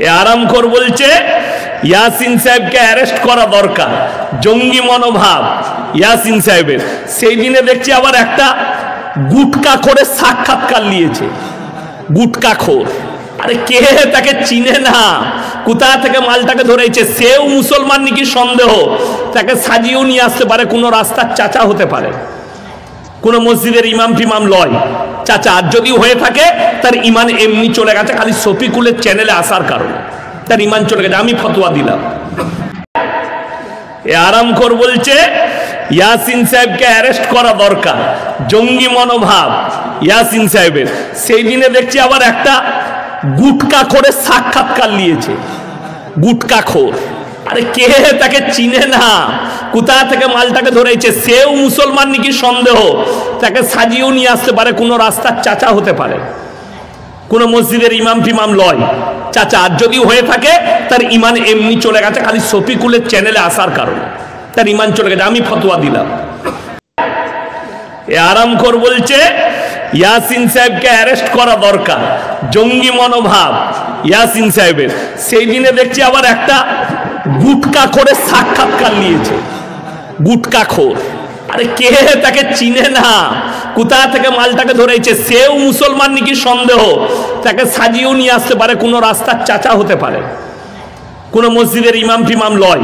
এ আরামখোর বলছে ইয়াসিন সাহেবকে অ্যারেস্ট করা দরকার, জঙ্গি মনোভাব ইয়াসিন সাহেবের। সেই দিনে দেখছি আবার একটা গুটকা করে সাক্ষাৎকার নিয়েছে, গুটকা খোর। আরে কে তাকে চিনে না, কোথা থেকে মালটাকে ধরেছে, সেও মুসলমান নাকি সন্দেহ, তাকে সাজিয়েও নিয়ে আসতে পারে, কোনো রাস্তার চাচা হতে পারে, কোনো মসজিদের ইমাম ফিমাম লয় চাচা, আর যদি হয়ে থাকে তার ইমান এমনি চলে গেছে, খালি শফিকুলের চ্যানেলে আসার কারণে তার ইমান চলে গেছে, আমি ফতোয়া দিলাম। এ আরামখোর বলছে ইয়াসিন সাহেবকে অ্যারেস্ট করা দরকার, জঙ্গি মনোভাব ইয়াসিন সাহেবের। সেই দিনে দেখছি আবার একটা গুটকা করে সাক্ষাৎকার নিয়েছে, গুটকা খোর। আরে কে তাকে চিনে না, কোথা থেকে মালটাকে ধরেছে, সেও মুসলমান নাকি সন্দেহ, তাকে সাজিয়েও নিয়ে আসতে পারে, কোনো রাস্তার চাচা হতে পারে, কোনো মসজিদের ইমাম ফিমাম লয় চাচা, আর যদি হয়ে থাকে তার ইমান এমনি চলে গেছে, খালি শফিকুলের চ্যানেলে আসার কারণে তার ইমান চলে গেছে, আমি ফতোয়া দিলাম। এ আরামখোর বলছে ইয়াসিন সাহেবকে অ্যারেস্ট করা দরকার, জঙ্গি মনোভাব ইয়াসিন সাহেবের। সেই দিনে দেখছি আবার একটা গুটকা করে সাক্ষাৎকার নিয়েছে, গুটকা খোর। আরে কে তাকে চিনে না, কোথা থেকে মালটাকে ধরেছে, সেও মুসলমান নাকি সন্দেহ, তাকে সাজিয়েও নিয়ে আসতে পারে, কোনো রাস্তার চাচা হতে পারে, কোনো মসজিদের ইমাম ফিমাম লয়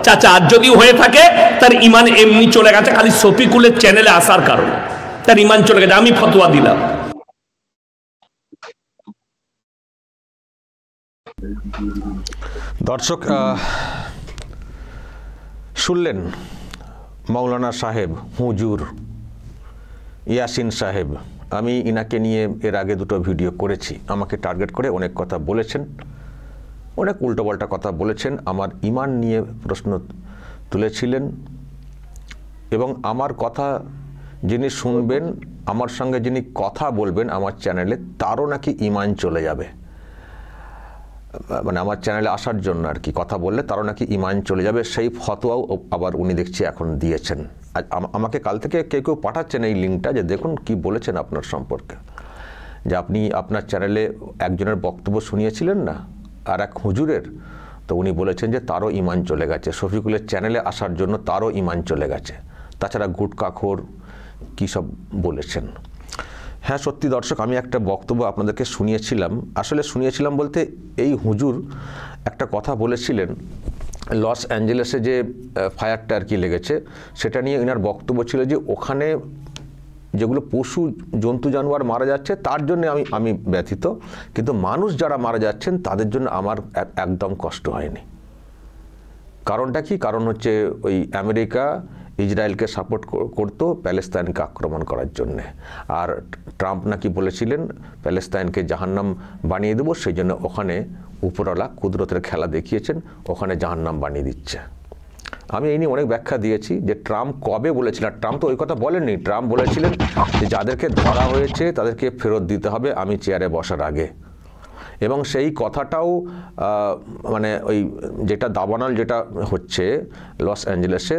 চাচা, আর যদি হয়ে থাকে তার ইমান এমনি চলে গেছে, খালি শফিকুলের চ্যানেলে আসার কারণে তার ইমান চলে গেছে, আমি ফতোয়া দিলাম। দর্শক শুনলেন মৌলানা সাহেব, হুজুর ইয়াসিন সাহেব। আমি ইনাকে নিয়ে এর আগে দুটো ভিডিও করেছি, আমাকে টার্গেট করে অনেক কথা বলেছেন, অনেক উল্টোপাল্টা কথা বলেছেন, আমার ইমান নিয়ে প্রশ্ন তুলেছিলেন, এবং আমার কথা যিনি শুনবেন, আমার সঙ্গে যিনি কথা বলবেন আমার চ্যানেলে, তারও নাকি ইমান চলে যাবে, মানে আমার চ্যানেলে আসার জন্য আর কি, কথা বললে তারও নাকি ইমান চলে যাবে, সেই ফতোয়াও আবার উনি দেখছি এখন দিয়েছেন। আমাকে কাল থেকে কেউ কেউ পাঠাচ্ছেন এই লিঙ্কটা, যে দেখুন কি বলেছেন আপনার সম্পর্কে, যে আপনি আপনার চ্যানেলে একজনের বক্তব্য শুনিয়েছিলেন না, আর এক হুজুরের, তো উনি বলেছেন যে তারও ইমান চলে গেছে, শফিকুলের চ্যানেলে আসার জন্য তারও ইমান চলে গেছে, তাছাড়া গুটকাখোর কী সব বলেছেন। হ্যাঁ সত্যি দর্শক, আমি একটা বক্তব্য আপনাদেরকে শুনিয়েছিলাম, আসলে শুনিয়েছিলাম বলতে এই হুজুর একটা কথা বলেছিলেন, লস অ্যাঞ্জেলেসে যে ফায়ারটা আর কি লেগেছে, সেটা নিয়ে এনার বক্তব্য ছিল যে ওখানে যেগুলো পশু জন্তু জানোয়ার মারা যাচ্ছে তার জন্য আমি ব্যথিত, কিন্তু মানুষ যারা মারা যাচ্ছেন তাদের জন্য আমার একদম কষ্ট হয়নি। কারণটা কি? কারণ হচ্ছে ওই আমেরিকা ইসরায়েলকে সাপোর্ট করতো প্যালেস্তাইনকে আক্রমণ করার জন্যে, আর ট্রাম্প নাকি বলেছিলেন প্যালেস্তাইনকে জাহান্নাম বানিয়ে দেবো, সেই জন্য ওখানে উপরওয়ালা কুদরতের খেলা দেখিয়েছেন, ওখানে জাহান্নাম বানিয়ে দিচ্ছে। আমি এই নিয়ে অনেক ব্যাখ্যা দিয়েছি যে ট্রাম্প কবে বলেছিলেন, ট্রাম্প তো ওই কথা বলেননি, ট্রাম্প বলেছিলেন যে যাদেরকে ধরা হয়েছে তাদেরকে ফেরত দিতে হবে আমি চেয়ারে বসার আগে, এবং সেই কথাটাও মানে ওই যেটা দাবানল যেটা হচ্ছে লস অ্যাঞ্জেলেসে,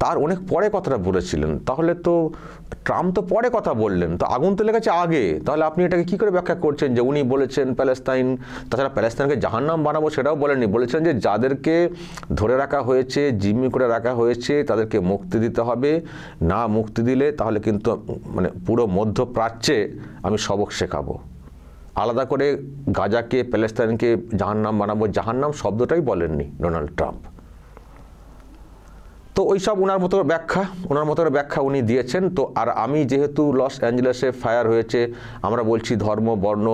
তার অনেক পরে কথাটা বলেছিলেন। তাহলে তো ট্রাম্প তো পরে কথা বললেন, তো আগুন তো লেগেছে আগে, তাহলে আপনি এটাকে কী করে ব্যাখ্যা করছেন যে উনি বলেছেন প্যালেস্তাইন, তাছাড়া প্যালেস্তাইনকে জাহান্নাম বানাবো সেটাও বলেননি, বলেছেন যে যাদেরকে ধরে রাখা হয়েছে, জিম্মি করে রাখা হয়েছে তাদেরকে মুক্তি দিতে হবে, না মুক্তি দিলে তাহলে কিন্তু মানে পুরো মধ্যপ্রাচ্যে আমি সবক শেখাবো। আলাদা করে গাজাকে প্যালেস্তাইনকে জাহান্নাম বানাবো, জাহান্নাম শব্দটাই বলেননি ডোনাল্ড ট্রাম্প। তো ওইসব ওনার মতো ব্যাখ্যা উনি দিয়েছেন। তো আর আমি যেহেতু লস অ্যাঞ্জেলেসে ফায়ার হয়েছে, আমরা বলছি ধর্ম বর্ণ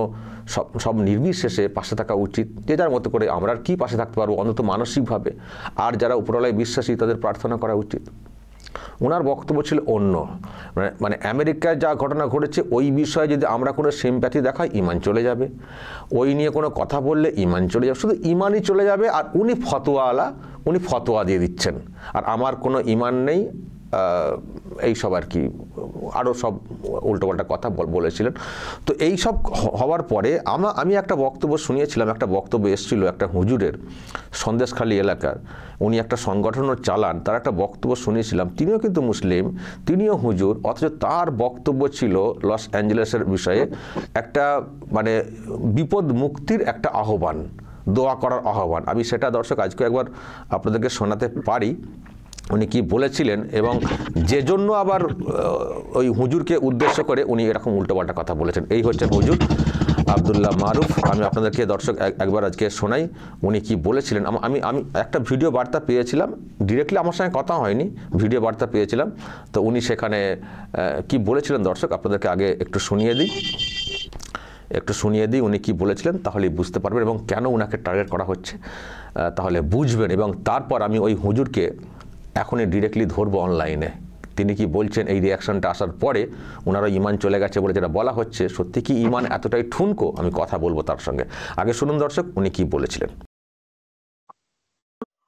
সব নির্বিশেষে পাশে থাকা উচিত, যে যার মতো করে আমরা আর কি পাশে থাকতে পারবো অন্তত মানসিকভাবে, আর যারা উপরওয়ালায় বিশ্বাসী তাদের প্রার্থনা করা উচিত। ওনার বক্তব্য ছিল অন্য, মানে আমেরিকায় যা ঘটনা ঘটেছে ওই বিষয়ে যদি আমরা কোনো সিম্প্যাথি দেখাই ইমান চলে যাবে, ওই নিয়ে কোনো কথা বললে ইমান চলে যাবে, শুধু ইমানই চলে যাবে। আর উনি ফতোয়াওয়ালা, উনি ফতোয়া দিয়ে দিচ্ছেন, আর আমার কোনো ইমান নেই, এই সব আর কি আরও সব উল্টোপাল্টা কথা বলেছিলেন। তো এই সব হওয়ার পরে আমি একটা বক্তব্য শুনিয়েছিলাম, একটা বক্তব্য এসেছিল একটা হুজুরের, সন্দেশখালী এলাকার, উনি একটা সংগঠনও চালান, তার একটা বক্তব্য শুনিয়েছিলাম, তিনিও কিন্তু মুসলিম, তিনিও হুজুর, অথচ তার বক্তব্য ছিল লস অ্যাঞ্জেলেসের বিষয়ে একটা মানে বিপদ মুক্তির একটা আহ্বান, দোয়া করার আহ্বান। আমি সেটা দর্শক আজকে একবার আপনাদেরকে শোনাতে পারি উনি কি বলেছিলেন, এবং যে জন্য আবার ওই হুজুরকে উদ্দেশ্য করে উনি এরকম উল্টোপাল্টা কথা বলেছেন। এই হচ্ছেন হুজুর আব্দুল্লাহ মারুফ। আমি আপনাদেরকে দর্শক একবার আজকে শোনাই উনি কি বলেছিলেন। আমি একটা ভিডিও বার্তা পেয়েছিলাম, ডিরেক্টলি আমার সঙ্গে কথা হয়নি, ভিডিও বার্তা পেয়েছিলাম। তো উনি সেখানে কি বলেছিলেন দর্শক আপনাদেরকে আগে একটু শুনিয়ে দিই উনি কি বলেছিলেন, তাহলেই বুঝতে পারবেন এবং কেন উনাকে টার্গেট করা হচ্ছে তাহলে বুঝবেন। এবং তারপর আমি ওই হুজুরকে এখনই ডিরেক্টলি ধরবো অনলাইনে, তিনি কি বলছেন। এই রিয়াকশনটা আসার পরে ওনারা ইমান চলে গেছে বলে যেটা বলা হচ্ছে, সত্যি কি ইমান এতটাই ঠুনকো, আমি কথা বলবো তার সঙ্গে। আগে শুনুন দর্শক উনি কি বলেছিলেন।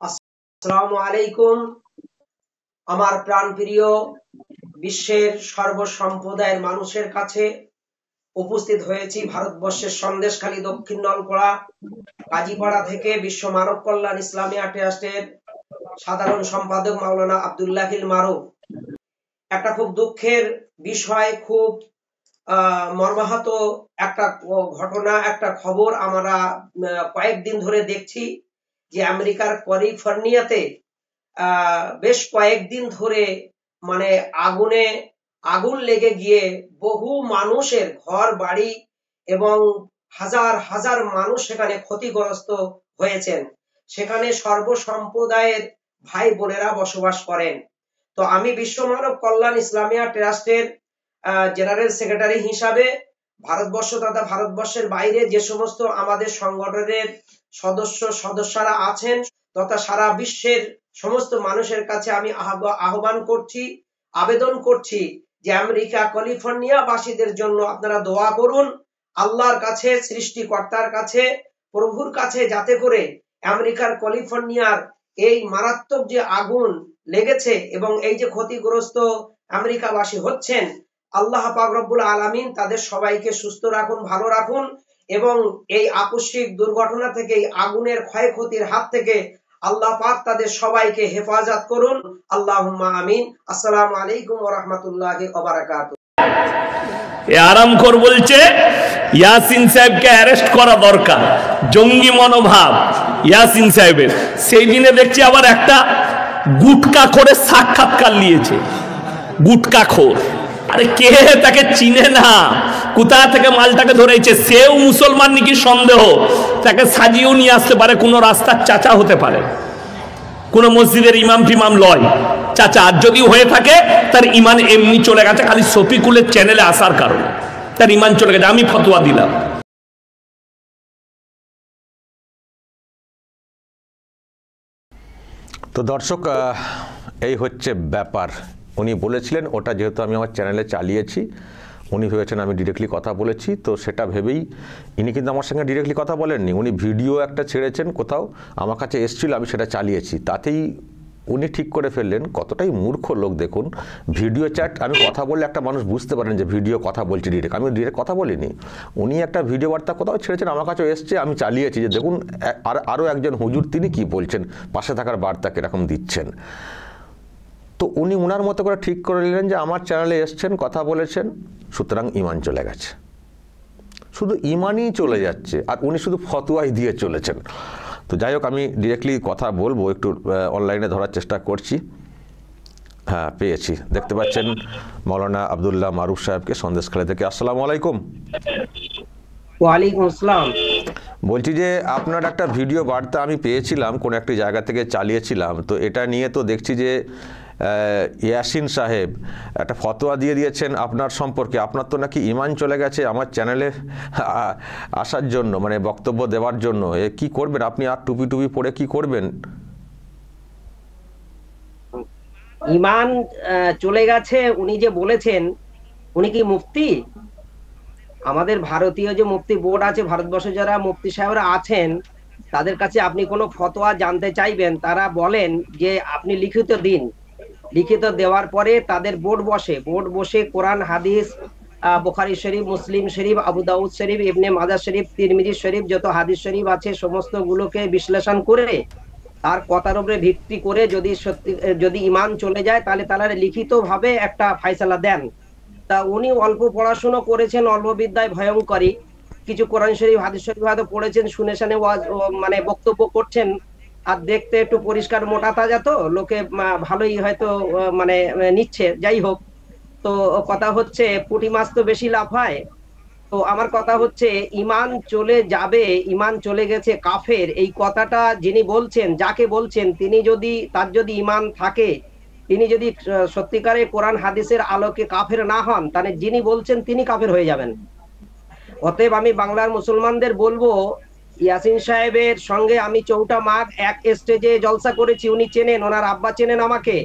আসসালামু আলাইকুম। আমার প্রাণপ্রিয় বিশ্বের সর্বসম্প্রদায়ের মানুষের কাছে উপস্থিত হয়েছি ভারতবর্ষের সন্দেশখালী দক্ষিণ নলপাড়া কাজীপাড়া থেকে বিশ্ব মানব কল্যাণ ইসলামিয়া ট্রাস্টের সাধারণ সম্পাদক মাওলানা আব্দুল্লাহিল মারুফ। একটা খুব দুঃখের বিষয়, খুব মর্মাহত একটা ঘটনা, একটা খবর আমরা কয়েকদিন ধরে দেখছি যে আমেরিকার ক্যালিফোর্নিয়াতে বেশ কয়েকদিন ধরে মানে আগুন লেগে গিয়ে বহু মানুষের ঘর বাড়ি এবং হাজার হাজার মানুষ সেখানে ক্ষতিগ্রস্ত হয়েছেন। সেখানে সর্বসম্প্রদায়ের ভাই বোনেরা বসবাস করেন। তো আমি বিশ্ব মানব কল্যাণ ইসলামিয়া ট্রাস্টের জেনারেল সেক্রেটারি হিসাবে ভারতবর্ষ তথা ভারতবর্ষের বাইরে যে সমস্ত আমাদের সংগঠনের সদস্যরা আছেন তথা সারা বিশ্বের সমস্ত মানুষের কাছে আমি আহ্বান করছি, আবেদন করছি যে আমেরিকা ক্যালিফোর্নিয়া বাসীদের জন্য আপনারা দোয়া করুন আল্লাহর কাছে, সৃষ্টিকর্তার কাছে, প্রভুর কাছে, যাতে করে আমেরিকার ক্যালিফোর্নিয়ার এই মারাত্মক যে আগুন লেগেছে এবং এই যে ক্ষতিগ্রস্ত আমেরিকাবাসী হচ্ছেন, আল্লাহ পাক রব্বুল আলামিন তাদের সবাইকে সুস্থ রাখুন, ভালো রাখুন এবং এই আকস্মিক দুর্ঘটনা থেকে, এই আগুনের ক্ষয়ক্ষতির হাত থেকে আল্লাহ পাক তাদের সবাইকে হেফাজত করুন। আল্লাহুম্মা আমিন। আসসালামু আলাইকুম ওয়া রাহমাতুল্লাহি ওয়া বারাকাতুহু। আরামখোর বলছে ইয়াসিন সাহেবকে অ্যারেস্ট করা দরকার, জঙ্গি মনোভাব ইয়াসিন সাহেবের। সেই দিনে দেখছি আবার একটা গুটকা করে সাক্ষাৎকার নিয়েছে, গুটকা খোর। আরে কে তাকে চিনে না, কোথা থেকে মালটাকে ধরেছে, সেও মুসলমান নাকি সন্দেহ, তাকে সাজিয়েও নিয়ে আসতে পারে, কোনো রাস্তার চাচা হতে পারে, কোন মসজিদের ইমাম টিমাম লয় চাচা। আর যদি হয়ে থাকে তার ইমান এমনি চলে গেছে, খালি শফিকুলের চ্যানেলে আসার কারণে তার ইমান চলে গেছে। আমি ফতোয়া দিলাম। তো দর্শক এই হচ্ছে ব্যাপার। উনি বলেছিলেন, ওটা যেহেতু আমি আমার চ্যানেলে চালিয়েছি, উনি ভেবেছেন আমি ডিরেক্টলি কথা বলেছি, তো সেটা ভেবেই ইনি কিন্তু আমার সঙ্গে ডিরেক্টলি কথা বলেননি। উনি ভিডিও একটা ছেড়েছেন কোথাও, আমার কাছে এসেছিল, আমি সেটা চালিয়েছি, তাতেই উনি ঠিক করে ফেললেন। কতটাই মূর্খ লোক দেখুন। ভিডিও চ্যাট আমি কথা বললে একটা মানুষ বুঝতে পারেন যে ভিডিও কথা বলছি ডিরেক্ট, আমি ডিরেক্ট কথা বলিনি। উনি একটা ভিডিও বার্তা কোথাও ছেড়েছেন, আমার কাছে এসছে, আমি চালিয়েছি যে দেখুন আরও একজন হুজুর তিনি কি বলছেন, পাশে থাকার বার্তা কীরকম দিচ্ছেন। তো উনি ওনার মতো করে ঠিক করে নিলেন যে আমার চ্যানেলে এসছেন, কথা বলেছেন, সুতরাং ইমান চলে গেছে। শুধু ইমানই চলে যাচ্ছে, আর উনি শুধু ফতোয়াই দিয়ে চলেছেন। তো যাই হোক, আমি ডিরেক্টলি কথা বলবো, একটু অনলাইনে ধরার চেষ্টা করছি। হ্যাঁ, পেয়েছি, দেখতে পাচ্ছেন মাওলানা আব্দুল্লাহ মারুফ সাহেবকে সন্দেশখালী থেকে। আসসালামু আলাইকুম। ওয়ালাইকুম আসসালাম। বলছি যে আপনার একটা ভিডিও বার্তা আমি পেয়েছিলাম, কোন একটি জায়গা থেকে চালিয়েছিলাম, তো এটা নিয়ে তো দেখছি যে ইয়াসিন সাহেব একটা ফতোয়া দিয়ে দিয়েছেন আপনার সম্পর্কে। আপনার তো নাকি ইমান চলে গেছে আমার চ্যানেলে আসার জন্য, মানে বক্তব্য দেওয়ার জন্য। এ কি করবেন আপনি? আর টুপি টুপি পরে কি করবেন? ইমান চলে গেছে উনি যে বলেছেন, উনি কি মুফতি? আমাদের ভারতীয় যে মুফতি বোর্ড আছে, ভারতবর্ষে যারা মুফতি সাহেবরা আছেন, তাদের কাছে আপনি কোনো ফতোয়া জানতে চাইবেন, তারা বলেন যে আপনি লিখিত দিন। লিখিত দেওয়ার পরে তাদের বোর্ড বসে কোরআন হাদিস, বুখারী শরীফ, মুসলিম শরীফ, আবু দাউদ শরীফ, ইবনে মাজাহ শরীফ, তিরমিজি শরীফ, যত হাদিস শরীফ আছে সমস্ত গুলোকে বিশ্লেষণ করে তার কথার উপরে ভিত্তি করে যদি ইমান চলে যায়, তাহলে তারা লিখিত ভাবে একটা ফায়সালা দেন। তা উনি অল্প পড়াশোনা করেছেন, অল্প বিদ্যায় ভয়ঙ্করী, কিছু কোরআন শরীফ হাদিস শরীফ হয়তো পড়েছেন, শুনে শুনে মানে বক্তব্য করছেন, আর দেখতে একটু পরিষ্কার মোটা তাজা, তো লোকে ভালোই হয়তো মানে নিচ্ছে। যাই হোক, তো কথা হচ্ছে পুঁটি মাছ তো বেশি লাফায়। তো আমার কথা হচ্ছে ইমান চলে যাবে, ইমান চলে গেছে কাফের, এই কথাটা যিনি বলছেন, যাকে বলছেন, তিনি যদি তার যদি ইমান থাকে, তিনি যদি সত্যিকারে কোরআন হাদিসের আলোকে কাফের না হন, তাহলে যিনি বলছেন তিনি কাফের হয়ে যাবেন। অতএব আমি বাংলার মুসলমানদের বলবো, ইয়াসিন সাহেবের সঙ্গে আমি 4টা মাঘ এক স্টেজে জলসা করেছি, উনি চেনেন, ওনার আব্বা চেনেন আমাকে।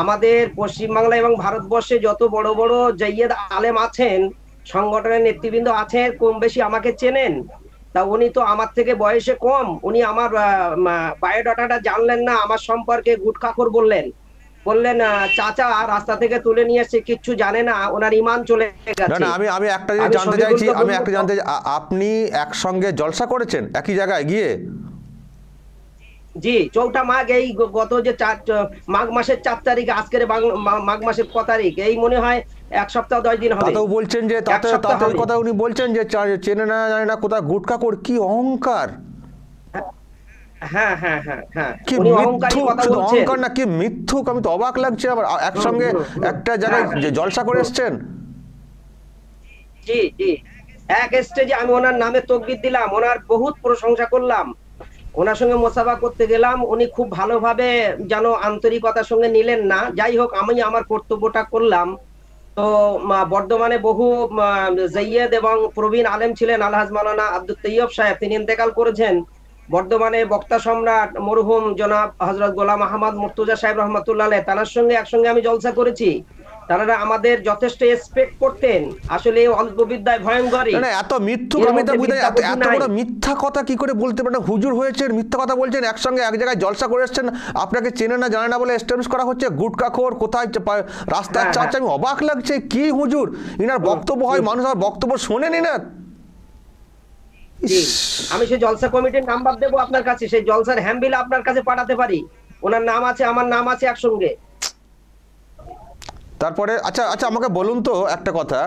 আমাদের পশ্চিমবাংলা এবং ভারতবর্ষে যত বড় বড় জাইয়েদ আলেম আছেন, সংগঠনের নেতৃবৃন্দ আছে, কম বেশি আমাকে চেনেন। তা উনি তো আমার থেকে বয়সে কম, উনি আমার বায়োডাটাটা জানলেন না, আমার সম্পর্কে গুটখাখোর বললেন, চাচা রাস্তা থেকে তুলে নিয়ে এসে কিচ্ছু জানে না, ওনার ইমান চলে গেছে। আমি একটা জিনিস জানতে চাইছি, আপনি একসঙ্গে জলসা করেছেন একই জায়গায় গিয়ে? জি, 4টা মাঘ, এই গত যে মাঘ মাসের 4 তারিখ, আজকের মাঘ মাসের ক তারিখ, এই মনে হয় 1 সপ্তাহ 10 দিন হবে। তাতেও বলছেন যে তাতে কথা উনি বলছেন যে চেনে না জানে না, কোথায় গুটখাখোর, কি অহংকার! হ্যাঁ হ্যাঁ হ্যাঁ হ্যাঁ, কি অহংকার না কি মিথ্যুক! আমি তো অবাক লাগছে। আবার একসঙ্গে একটা জায়গায় জলসা করে এসছেন। জি জি, এক স্টেজে আমি ওনার নামে তাকবীর দিলাম, ওনার বহুত প্রশংসা করলাম, ওনার সঙ্গে মোসাফা করতে গেলাম, উনি খুব ভালোভাবে যেন আন্তরিকতার সঙ্গে নিলেন না। যাই হোক, আমি আমার কর্তব্যটা করলাম। তো বর্ধমানে বহু জাইয়েদ এবং প্রবীণ আলেম ছিলেন, আলহাজ মাওলানা আব্দুল তৈয়ব সাহেব, তিনি ইন্তেকাল করেছেন। বর্ধমানে বক্তা সম্রাট মরহুম জনাব হযরত গোলাম আহমদ মুর্তজা সাহেব রহমাতুল্লাহ আলাইহি, তার সঙ্গে একসঙ্গে আমি জলসা করেছি। তারা আমাদের যথেষ্ট রেসপেক্ট করতেন। আসলে অল্প বিদ্যায় ভয়ঙ্করী। এত মিথ্যুক, আমি তো বুঝাই এত বড় মিথ্যা কথা কি করে বলতে পারেন? হুজুর হয়েছেন, মিথ্যা কথা বলছেন, একসঙ্গে এক জায়গায় জলসা করে এসছেন, আপনাকে চেনে না জানে না বলে এস্টাবলিশ করা হচ্ছে। গুটখাখোর, কোথায় রাস্তার চার্চ! আমি অবাক লাগছে, কি হুজুর, ইনার বক্তব্য হয়, মানুষ আর বক্তব্য শোনেনি না। আমি সেই জলসা কমিটির নাম্বার দেবো আপনার কাছে, সেই জলসার হ্যান্ডবিল আপনার কাছে পাঠাতে পারি, ওনার নাম আছে, আমার নাম আছে একসঙ্গে। তারপরে আচ্ছা আচ্ছা, আমাকে বলুন তো একটা কথা,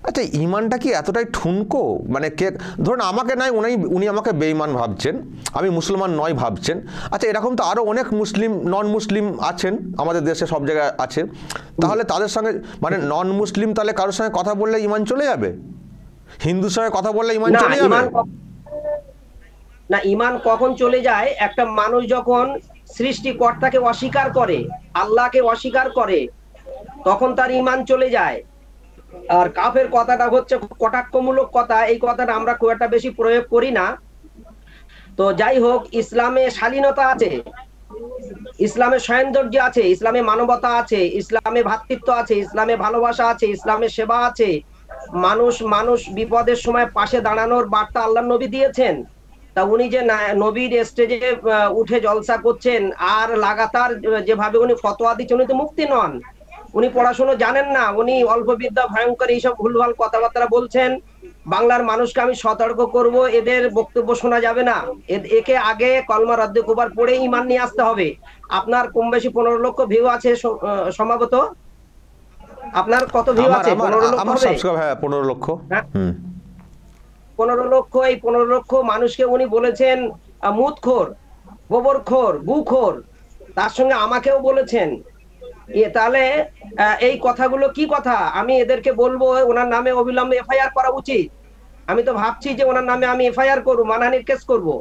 আচ্ছা ইমানটা কি এতটাই ঠুনকো? মানে কে ধরুন আমাকে নয়, উনি আমাকে বেঈমান ভাবছেন, আমি মুসলমান নয় ভাবছেন। আচ্ছা এরকম তো আরও অনেক মুসলিম নন মুসলিম আছেন আমাদের দেশে, সব জায়গায় আছে। তাহলে তাদের সঙ্গে মানে নন মুসলিম তাহলে কারোর সঙ্গে কথা বললে ইমান চলে যাবে? হিন্দুর সঙ্গে কথা বললে ইমান চলে যাবে? না, ইমান কখন চলে যায়? একটা মানুষ যখন সৃষ্টিকর্তাকে অস্বীকার করে, আল্লাহকে অস্বীকার করে, তখন তার ইমান চলে যায়। আর কাফের কথাটা হচ্ছে কটাক্ষমূলক কথা, এই কথাটা আমরা খুব একটা বেশি প্রয়োগ করি না। তো যাই হোক, ইসলামে শালীনতা আছে, ইসলামে সৌন্দর্য আছে, ইসলামে মানবতা আছে, ইসলামে ভ্রাতৃত্ব আছে, ইসলামে ভালোবাসা আছে, ইসলামে সেবা আছে। মানুষ বিপদের সময় পাশে দাঁড়ানোর বার্তা আল্লাহ নবী দিয়েছেন। তা উনি যে নবীর স্টেজে উঠে জলসা করছেন আর লাগাতার যেভাবে উনি ফতোয়া দিচ্ছেন, উনি তো মুফতি নন, উনি পড়াশোনা জানেন না, উনি অল্প বিদ্যা ভয়ঙ্কর এইসব ভুলভাল কথাবার্তা বলছেন। বাংলার মানুষকে আমি সতর্ক করব, এদের বক্তব্য শোনা যাবে না। একে আগে কলমা রদ্দে কুবার পড়ে ইমান নিয়ে আসতে হবে। আপনার কম বেশি 15 লক্ষ ভিউ আছে সম্ভবত, আপনার কত ভিউ আছে? 15 লক্ষ হবে? হ্যাঁ 15 লক্ষ। 15 লক্ষ। এই 15 লক্ষ মানুষকে উনি বলেছেন মুদখোর, গোবরখোর, গুখোর, তার সঙ্গে আমাকেও বলেছেন। তাহলে এই কথাগুলো কি কথা? আমি এদেরকে বলবো ওনার নামে অবিলম্বে এফআইআর করা উচিত। আমি তো ভাবছি যে ওনার নামে আমি এফআইআর করবো, মানহানির কেস করবো।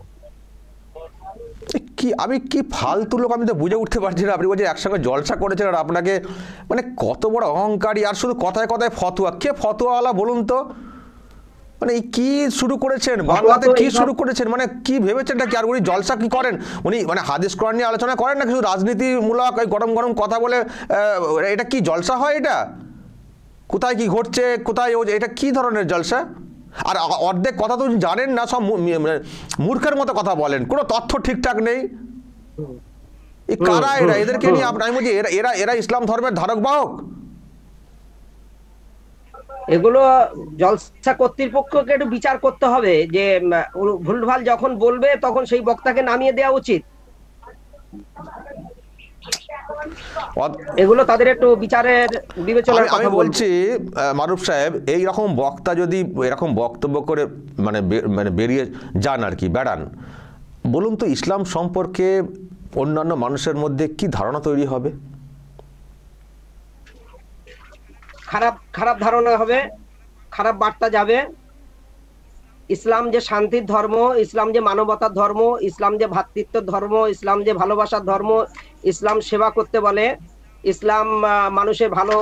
কি আমি কি ফালতু লোক, আমি তো বুঝে উঠতে পারছি না। আপনি বলছেন একসঙ্গে জলসা করেছেন, আর আপনাকে মানে কত বড় অহংকারী! আর শুধু কথায় কথায় ফতোয়া, কে ফতোয়াওয়ালা বলুন তো? মানে কি শুরু করেছেন বাংলাতে, কি শুরু করেছেন, মানে কি ভেবেছেন কি? আর উনি জলসা কি করেন? উনি মানে হাদিস কোরআন নিয়ে আলোচনা করেন না, কিছু রাজনীতিমূলক গরম গরম কথা বলে, এটা কি জলসা হয়? এটা কোথায় কি ঘটছে, কোথায় এটা কি ধরনের জলসা? আর অর্ধেক কথা তো জানেন না, সব মূর্খের মতো কথা বলেন, কোনো তথ্য ঠিকঠাক নেই। কারা এরা? এদেরকে নিয়ে আমি বলছি এরা ইসলাম ধর্মের ধারক বাহক। এগুলো জলসা কর্তৃপক্ষকে একটু বিচার করতে হবে, যে ভুলভাল যখন বলবে তখন সেই বক্তাকে নামিয়ে দেওয়া উচিত। এগুলো তাদের একটু বিচারের বিবেচনার কথা আমি বলছি মারুফ সাহেব, এই রকম বক্তা যদি এরকম বক্তব্য করে মানে বেরিয়ে যান আর কি, বেড়ান, বলুন তো ইসলাম সম্পর্কে অন্যান্য মানুষের মধ্যে কি ধারণা তৈরি হবে? খারাপ ধারণা হবে, খারাপ বার্তা যাবে। ইসলাম যে শান্তির ধর্ম, ইসলাম যে মানবতার ধর্ম, ইসলাম যে ভ্রাতৃত্বের ধর্ম, ইসলাম যে ভালোবাসার ধর্ম, ইসলাম সেবা করতে বলে, ইসলাম মানুষের ভালো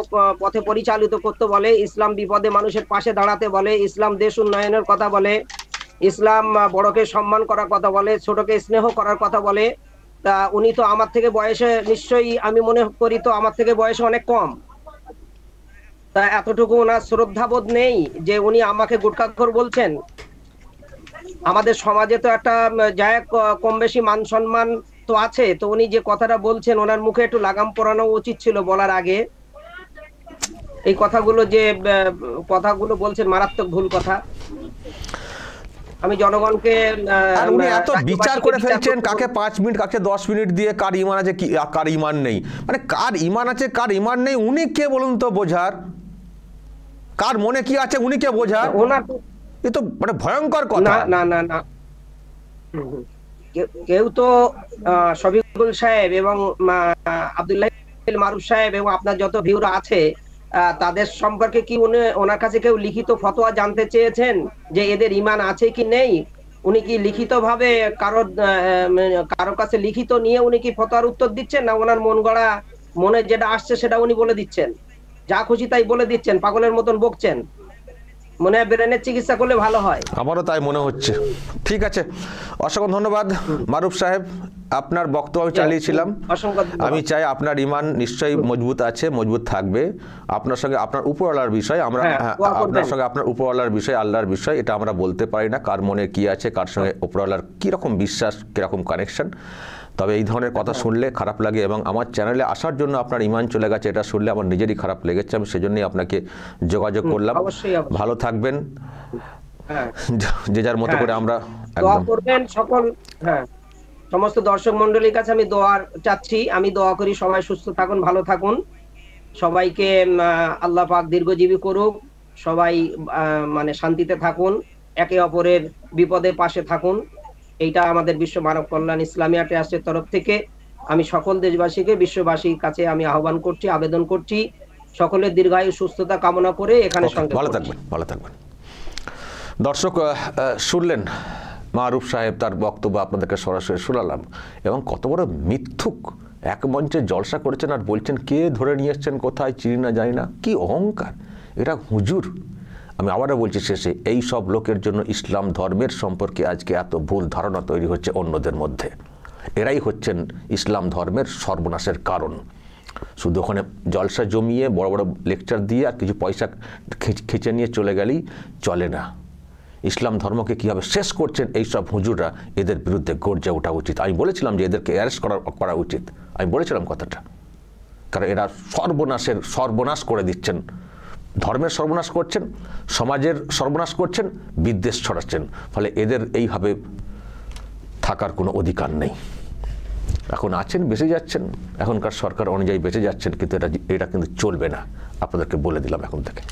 পথে পরিচালিত করতে বলে, ইসলাম বিপদে মানুষের পাশে দাঁড়াতে বলে, ইসলাম দেশ উন্নয়নের কথা বলে, ইসলাম বড়কে সম্মান করার কথা বলে, ছোটকে স্নেহ করার কথা বলে। তা উনি তো আমার থেকে বয়সে নিশ্চয়ই, আমি মনে করি তো আমার থেকে বয়সে অনেক কম, তা এতটুকু ওনার শ্রদ্ধাবোধ নেই যে উনি আমাকে গুটখাখোর বলছেন? আমাদের সমাজে তো একটা যায় কম বেশি মান সম্মান তো আছে, তো উনি যে কথাটা বলছেন ওনার মুখে একটু লাগাম পরানো উচিত ছিল বলার আগে। এই কথাগুলো বলছেন মারাত্মক ভুল কথা। আমি জনগণকে উনি এত বিচার করে ফেলছেন, কাকে 5 মিনিট কাকে 10 মিনিট দিয়ে কার ইমান আছে কার ইমান নেই, মানে কার ইমান আছে কার ইমান নেই উনি কে বলুন তো বোঝার? কার মনে কি আছে উনি কে বোঝার? এ তো মানে ভয়ঙ্কর কথা। না না না, কেউ তো শফিকুল সাহেব এবং আব্দুল্লাহ মারুফ সাহেব এবং আপনার যত ভিউরা আছে তাদের সম্পর্কে কি ওনার কাছে কেউ লিখিত ফতোয়া জানতে চেয়েছেন যে এদের ঈমান আছে কি নেই? উনি কি লিখিত ভাবে কারো কাছে লিখিত নিয়ে উনি কি ফতোয়ার উত্তর দিচ্ছেন, না ওনার মন গড়া মনে যেটা আসছে সেটা উনি বলে দিচ্ছেন, যা খুশি তাই বলে দিচ্ছেন, পাগলের মতন বকছেন? মনে হয় ব্রেনের চিকিৎসা করলে ভালো হয়। আমারও তাই মনে হচ্ছে। ঠিক আছে, অসংখ্য ধন্যবাদ মারুফ সাহেব, আপনার বক্তব্য আমি চালিয়েছিলাম। আমি চাই আপনার ইমান নিশ্চয়ই মজবুত আছে, মজবুত থাকবে। আপনার সঙ্গে আপনার উপরওয়ালার বিষয় আমরা আপনার সঙ্গে আপনার উপরওয়ালার বিষয়, আল্লাহর বিষয়, এটা আমরা বলতে পারি না কার মনে কি আছে, কার সঙ্গে উপরওয়ালার কীরকম বিশ্বাস, কীরকম কানেকশন। তবে এই ধরনের কথা শুনলে খারাপ লাগে, এবং আমার চ্যানেলে আসার জন্য আপনার ইমান চলে গেছে এটা শুনলে আমার নিজেরই খারাপ লেগেছে। আমি সেজন্যই আপনাকে যোগাযোগ করলাম। ভালো থাকবেন, যে যার মতো করে আমরা দোয়া করবেন সকল। সমস্ত দর্শক মন্ডলীর কাছে আমি দোয়া চাচ্ছি, আমি দোয়া করি সবাই সুস্থ থাকুন, ভালো থাকুন, সবাইকে আল্লাহ পাক দীর্ঘজীবী করুক, সবাই মানে শান্তিতে থাকুন, একে অপরের বিপদে পাশে থাকুন। এইটা আমাদের বিশ্ব মানব কল্যাণ ইসলামিয়া ট্রাস্টের তরফ থেকে আমি সকল দেশবাসীকে, বিশ্ববাসীর কাছে আমি আহ্বান করছি, আবেদন করছি, সকলের দীর্ঘায়ু সুস্থতা কামনা করে এখানে ভালো থাকবেন, ভালো থাকবেন। দর্শক শুনলেন মারুফ সাহেব, তার বক্তব্য আপনাদেরকে সরাসরি শোনালাম, এবং কত বড় মিথ্যুক, এক মঞ্চে জলসা করেছেন আর বলছেন কে ধরে নিয়ে এসছেন, কোথায় চিনি না জানি না, কি অহংকার, এরা হুজুর। আমি আবারও বলছি শেষে, এই সব লোকের জন্য ইসলাম ধর্মের সম্পর্কে আজকে এত ভুল ধারণা তৈরি হচ্ছে অন্যদের মধ্যে। এরাই হচ্ছেন ইসলাম ধর্মের সর্বনাশের কারণ। শুধু ওখানে জলসা জমিয়ে বড় বড় লেকচার দিয়ে আর কিছু পয়সা খেঁচে নিয়ে চলে গেলেই চলে না। ইসলাম ধর্মকে কীভাবে শেষ করছেন এই সব হুজুররা, এদের বিরুদ্ধে গর্জে ওঠা উচিত। আমি বলেছিলাম যে এদেরকে অ্যারেস্ট করা উচিত, আমি বলেছিলাম কথাটা, কারণ এরা সর্বনাশ করে দিচ্ছেন, ধর্মের সর্বনাশ করছেন, সমাজের সর্বনাশ করছেন, বিদ্বেষ ছড়াচ্ছেন। ফলে এদের এইভাবে থাকার কোনো অধিকার নেই। এখন আছেন, বেঁচে যাচ্ছেন, এখনকার সরকার অনুযায়ী বেঁচে যাচ্ছেন, কিন্তু এটা কিন্তু চলবে না, আপনাদেরকে বলে দিলাম এখন থেকে।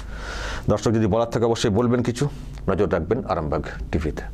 দর্শক যদি বলার থাকে অবশ্যই বলবেন কিছু, নজর রাখবেন আরামবাগ টিভিতে।